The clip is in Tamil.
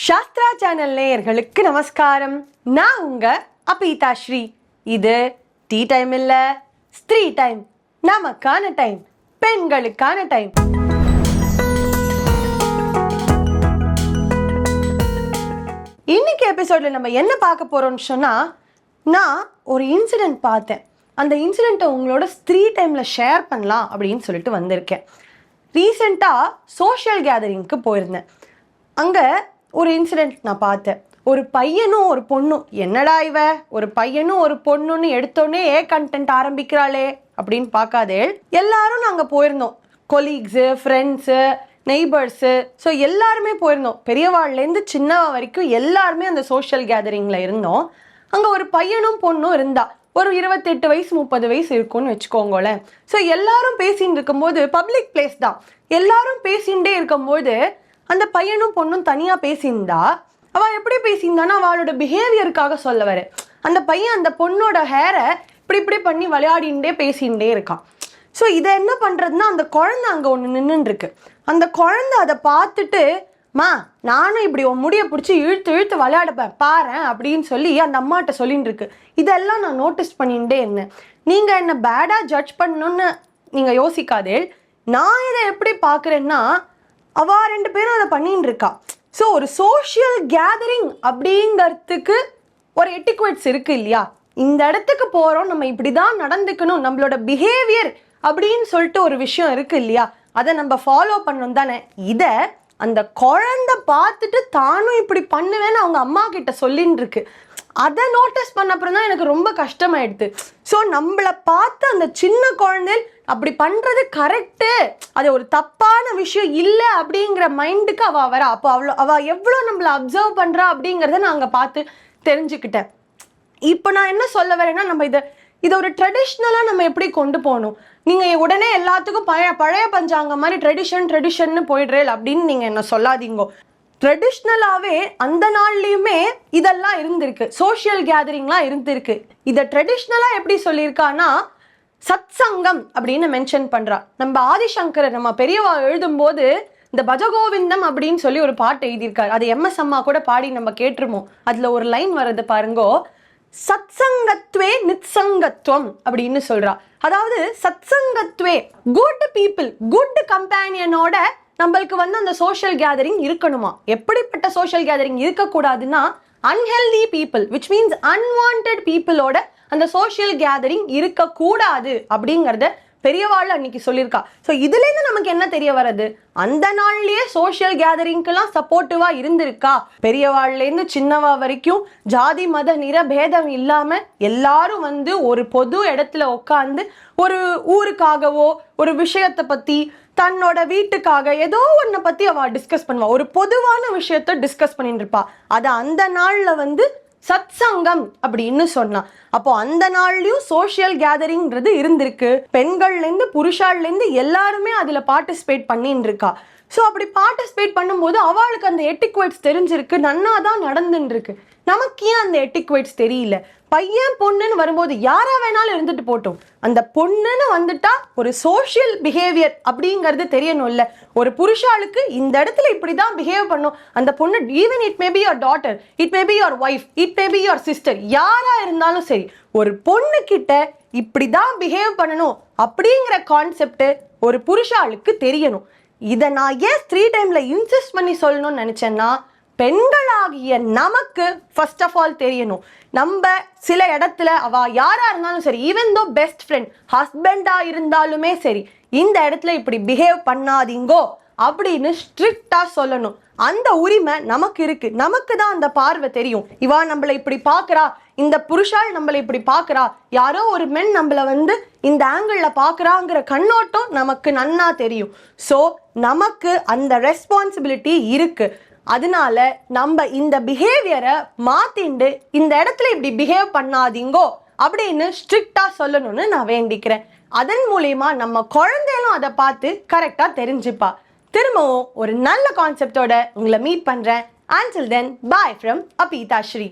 சாஸ்திரா சேனல் நேயர்களுக்கு நமஸ்காரம். நான் உங்க அபீதா ஸ்ரீ. இது டீ டைம் இல்ல, ஸ்திரீ டைம், நமக்கான டைம், பெண்களுக்கான டைம். இன்னைக்கு எபிசோட்ல நம்ம என்ன பார்க்க போறோம்னு சொன்னா, நான் ஒரு இன்சிடென்ட் பார்த்தேன். அந்த இன்சிடென்ட்டை உங்களோட ஸ்திரீ டைம்ல ஷேர் பண்ணலாம் அப்படின்னு சொல்லிட்டு வந்திருக்கேன். ரீசெண்டாக சோஷியல் கேதரிங்க்கு போயிருந்தேன். அங்கே ஒரு இன்சிடென்ட் நான் பார்த்தேன். ஒரு பையனும் ஒரு பொண்ணும், என்னடா இவ ஒரு பையனும் ஒரு பொண்ணுன்னு எடுத்தோடனே கண்டென்ட் ஆரம்பிக்கிறாளே அப்படின்னு பார்க்காதே. எல்லாரும் நாங்கள் போயிருந்தோம், கொலீக்ஸு, ஃப்ரெண்ட்ஸு, நெய்பர்ஸு, ஸோ எல்லாருமே போயிருந்தோம். பெரியவாள்லேருந்து சின்னவா வரைக்கும் எல்லாருமே அந்த சோஷியல் கேதரிங்கில் இருந்தோம். அங்கே ஒரு பையனும் பொண்ணும் இருந்தா. ஒரு 28 வயசு 30 வயசு இருக்கும்னு வச்சுக்கோங்களேன். ஸோ எல்லாரும் பேசிட்டு இருக்கும்போது, பப்ளிக் பிளேஸ் தான், எல்லாரும் பேசிகிட்டே இருக்கும்போது அந்த பையனும் பொண்ணும் தனியாக பேசியிருந்தா. அவள் எப்படி பேசியிருந்தானா, அவளோட பிஹேவியருக்காக சொல்ல வர. அந்த பையன் அந்த பொண்ணோட ஹேரை இப்படி பண்ணி விளையாடிண்டே பேசிகிட்டே இருக்கான். ஸோ இதை என்ன பண்ணுறதுன்னா, அந்த குழந்தை அங்கே ஒன்று நின்றுருக்கு. அந்த குழந்தை அதை பார்த்துட்டு, மா நானும் இப்படி உன் முடியை பிடிச்சி இழுத்து விளையாடப்பேன் பாரு அப்படின்னு சொல்லி அந்த அம்மாட்ட சொல்லிட்டு இருக்கு. இதெல்லாம் நான் நோட்டீஸ் பண்ணிகிட்டே இருந்தேன். நீங்கள் என்னை பேடாக ஜட்ஜ் பண்ணணும்னு நீங்கள் யோசிக்காதே. நான் இதை எப்படி பார்க்குறேன்னா, அவ 2 பேரும் அதை பண்ணிட்டு இருக்கா. ஸோ ஒரு சோஷியல் கேதரிங் அப்படிங்கிறதுக்கு ஒரு எட்டிக்வேட்ஸ் இருக்கு இல்லையா? இந்த இடத்துக்கு போகிறோம், நம்ம இப்படி தான் நடந்துக்கணும், நம்மளோட பிஹேவியர் அப்படின்னு சொல்லிட்டு ஒரு விஷயம் இருக்கு இல்லையா? அதை நம்ம ஃபாலோ பண்ணணும் தானே. இதை அந்த குழந்தை பார்த்துட்டு தானும் இப்படி பண்ணுவேன்னு அவங்க அம்மா கிட்ட சொல்லின்னு இருக்கு. அதை நோட்டீஸ் பண்ண அப்புறம் தான் எனக்கு ரொம்ப கஷ்டமாயிடுது. ஸோ நம்மளை பார்த்து அந்த சின்ன குழந்தை அப்படி பண்ணுறது கரெக்டு, அது ஒரு தப்பான விஷயம் இல்லை அப்படிங்கிற மைண்டுக்கு அவள் வரா. அப்போ அவள் எவ்வளோ நம்மளை அப்சர்வ் பண்ணுறா அப்படிங்கிறத நான் அங்கே பார்த்து தெரிஞ்சுக்கிட்டேன். இப்போ நான் என்ன சொல்ல வரேன்னா, நம்ம இதை ஒரு ட்ரெடிஷ்னலாக நம்ம எப்படி கொண்டு போகணும். நீங்கள் உடனே எல்லாத்துக்கும் பழைய பஞ்சாங்க மாதிரி ட்ரெடிஷன்னு போயிடுறேன் அப்படின்னு நீங்கள் என்ன சொல்லாதீங்க. ட்ரெடிஷ்னலாகவே அந்த நாள்லையுமே இதெல்லாம் இருந்திருக்கு, சோஷியல் கேதரிங்லாம் இருந்திருக்கு. இதை ட்ரெடிஷ்னலாக எப்படி சொல்லியிருக்கான்னா, சத் சங்கம் அப்படின்னு மென்ஷன் பண்ணுறா. நம்ம ஆதிசங்கர் நம்ம பெரியவா எழுதும்போது இந்த பஜகோவிந்தம் அப்படின்னு சொல்லி ஒரு பாட்டு எழுதியிருக்காரு. அது MS அம்மா கூட பாடி நம்ம கேட்டுருமோ. அதில் ஒரு லைன் வருது பாருங்கோ, சத் சங்கத்வே நித்சங்கத்துவம் அப்படின்னு சொல்றா. அதாவது சத் சங்கத்வே, குட் பீப்புள், குட் கம்பேனியனோட நம்மளுக்கு அந்த சோஷியல் கேதரிங் இருக்கணுமா. எப்படிப்பட்ட சோஷியல் கேதரிங் இருக்கக்கூடாதுன்னா, unhealthy people, which means unwanted பீப்புளோட அந்த சோஷியல் கேதரிங் இருக்கக்கூடாது அப்படிங்கிறத பெரியவாள் அன்னைக்கு சொல்லியிருக்கா. ஸோ இதுலேருந்து நமக்கு என்ன தெரிய வர்றது, அந்த நாள்லயே சோஷியல் கேதரிங்க்கெல்லாம் சப்போர்ட்டிவா இருந்திருக்கா. பெரியவாள்லேருந்து சின்னவா வரைக்கும் ஜாதி மத நிற பேதம் இல்லாம எல்லாரும் ஒரு பொது இடத்துல உட்காந்து ஒரு ஊருக்காகவோ ஒரு விஷயத்தை பத்தி, தன்னோட வீட்டுக்காக ஏதோ ஒன்றை பத்தி அவ டிஸ்கஸ் பண்ணுவா. ஒரு பொதுவான விஷயத்த டிஸ்கஸ் பண்ணிட்டு இருப்பா. அதை அந்த நாள்ல சத் சங்கம் அப்படின்னு சொன்னா. அப்போ அந்த நாள்லயும் சோஷியல் கேதரிங்கிறது இருந்திருக்கு. பெண்கள்லேருந்து புருஷாள்லேருந்து எல்லாருமே அதுல பார்ட்டிசிபேட் பண்ணிட்டு இருக்கா. ஸோ அப்படி பார்ட்டிசிபேட் பண்ணும்போது அவளுக்கு அந்த எட்டிக்வேட்ஸ் தெரிஞ்சிருக்கு, நன்னாதான் நடந்துட்டு இருக்கு. நமக்கு ஏன் அந்த எட்டிக்வேட்ஸ் தெரியல? பையன் பொண்ணுன்னு வரும்போது யாரா வேணாலும் இருந்துட்டு போட்டோம், அந்த பொண்ணுன்னு வந்துட்டா ஒரு சோஷியல் பிஹேவியர் அப்படிங்கிறது தெரியணும்ல. ஒரு புருஷாளுக்கு இந்த இடத்துல இப்படிதான் பிஹேவ் பண்ணும். அந்த பொண்ணு, even it may be your daughter, it may be your wife, it may be your sister, யாரா இருந்தாலும் சரி, ஒரு பொண்ணு கிட்ட இப்படிதான் பிஹேவ் பண்ணணும் அப்படிங்கிற கான்செப்ட் ஒரு புருஷாளுக்கு தெரியணும். இதை நான் ஏன் ஸ்திரீ டைம்ல இன்சிஸ்ட் பண்ணி சொல்லணும்னு நினைச்சேன்னா, பெண்களாகிய நமக்கு ஃபர்ஸ்ட் ஆஃப் ஆல் தெரியணும். நம்ம சில இடத்துல அவ யாரா இருந்தாலும் சரி, ஈவன் தோ பெஸ்ட் ஃப்ரெண்ட், ஹஸ்பண்டா இருந்தாலுமே சரி, இந்த இடத்துல இப்படி பிஹேவ் பண்ணாதீங்கோ அப்படின்னு ஸ்ட்ரிக்டா சொல்லணும். அந்த உரிமை நமக்கு இருக்கு. நமக்கு தான் அந்த பார்வை தெரியும். இவா நம்மளை இப்படி பாக்குறா, இந்த புருஷால் நம்மளை இப்படி பாக்குறா, யாரோ ஒரு மென் நம்மள இந்த ஆங்கிள் பாக்குறாங்கிற கண்ணோட்டம் நமக்கு நன்னா தெரியும். ஸோ நமக்கு அந்த ரெஸ்பான்சிபிலிட்டி இருக்கு. அதனால நம்ம இந்த பிஹேவியரை மாத்திண்டு இந்த இடத்துல இப்படி பிஹேவ் பண்ணாதீங்கோ அப்படின்னு ஸ்ட்ரிக்டா சொல்லணும்னு நான் வேண்டிக்கிறேன். அதன் மூலியமா நம்ம குழந்தைகளும் அதை பார்த்து கரெக்டா தெரிஞ்சுப்பா. திரும்பவும் ஒரு நல்ல கான்செப்டோட உங்களை மீட் பண்றேன். Until then, bye from Apita Shri.